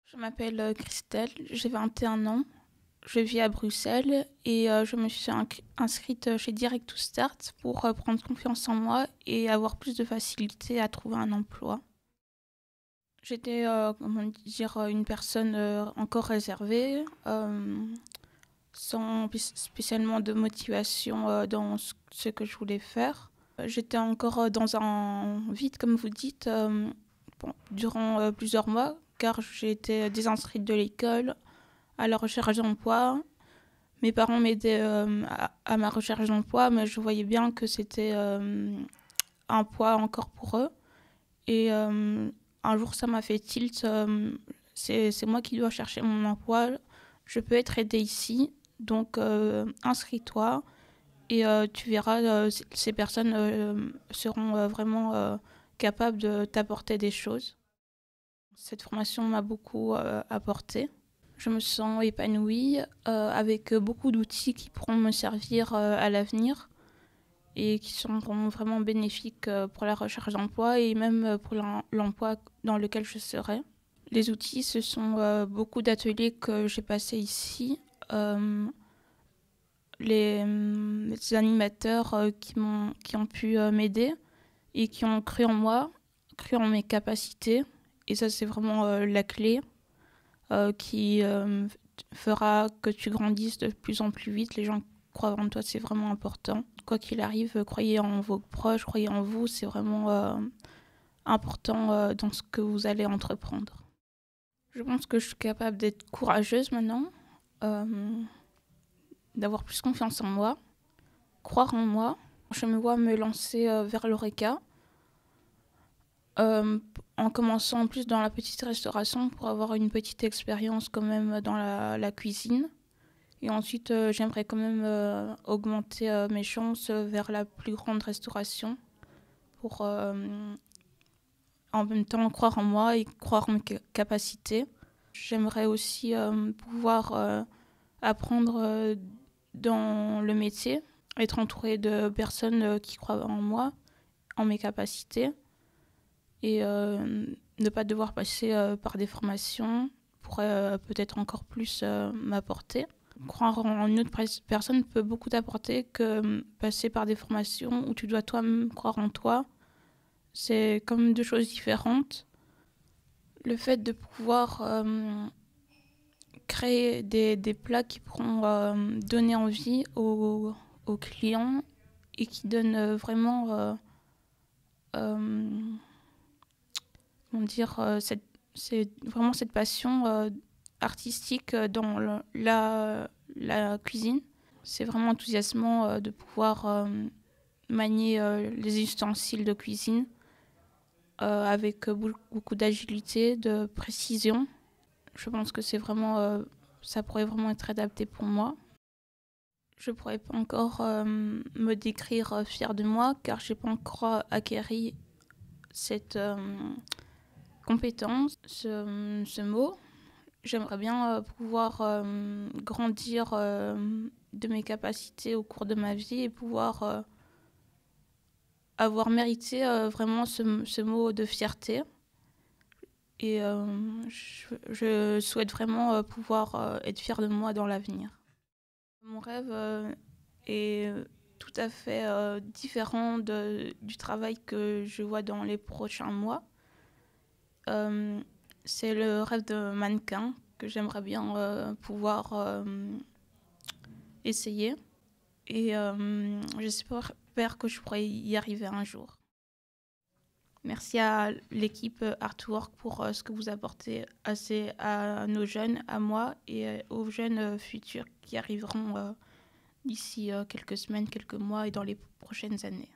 Je m'appelle Christelle, j'ai 21 ans, je vis à Bruxelles et je me suis inscrite chez Direct to Start pour prendre confiance en moi et avoir plus de facilité à trouver un emploi. J'étais une personne encore réservée, sans spécialement de motivation dans ce que je voulais faire. J'étais encore dans un vide, comme vous dites, durant plusieurs mois, car j'ai été désinscrite de l'école à la recherche d'emploi. Mes parents m'aidaient à ma recherche d'emploi, mais je voyais bien que c'était un poids encore pour eux. Et un jour, ça m'a fait tilt. C'est moi qui dois chercher mon emploi. Je peux être aidée ici, donc inscris-toi. Et tu verras, ces personnes seront vraiment capables de t'apporter des choses. Cette formation m'a beaucoup apporté. Je me sens épanouie avec beaucoup d'outils qui pourront me servir à l'avenir et qui seront vraiment bénéfiques pour la recherche d'emploi et même pour l'emploi dans lequel je serai. Les outils, ce sont beaucoup d'ateliers que j'ai passés ici. Les animateurs qui ont pu m'aider et qui ont cru en moi, cru en mes capacités. Et ça, c'est vraiment la clé qui fera que tu grandisses de plus en plus vite. Les gens croient en toi, c'est vraiment important. Quoi qu'il arrive, croyez en vos proches, croyez en vous, c'est vraiment important dans ce que vous allez entreprendre. Je pense que je suis capable d'être courageuse maintenant, d'avoir plus confiance en moi, croire en moi. Je me vois me lancer vers l'Horeca, en commençant en plus dans la petite restauration pour avoir une petite expérience quand même dans la cuisine. Et ensuite, j'aimerais quand même augmenter mes chances vers la plus grande restauration pour en même temps croire en moi et croire en mes capacités. J'aimerais aussi pouvoir apprendre dans le métier, être entourée de personnes qui croient en moi, en mes capacités et ne pas devoir passer par des formations pourrait peut-être encore plus m'apporter. Croire en une autre personne peut beaucoup t'apporter que passer par des formations où tu dois toi-même croire en toi. C'est comme deux choses différentes. Le fait de pouvoir créer des plats qui pourront donner envie aux clients et qui donnent vraiment comment dire, c'est vraiment cette passion artistique dans la cuisine. C'est vraiment enthousiasmant de pouvoir manier les ustensiles de cuisine avec beaucoup d'agilité, de précision. Je pense que c'est vraiment, ça pourrait vraiment être adapté pour moi. Je pourrais pas encore me décrire fière de moi car j'ai pas encore acquéri cette compétence, ce mot. J'aimerais bien pouvoir grandir de mes capacités au cours de ma vie et pouvoir avoir mérité vraiment ce mot de fierté. Et je souhaite vraiment pouvoir être fière de moi dans l'avenir. Mon rêve est tout à fait différent du travail que je vois dans les prochains mois. C'est le rêve de mannequin que j'aimerais bien pouvoir essayer. Et j'espère que je pourrai y arriver un jour. Merci à l'équipe Artwork pour ce que vous apportez à nos jeunes, à moi et aux jeunes futurs qui arriveront d'ici quelques semaines, quelques mois et dans les prochaines années.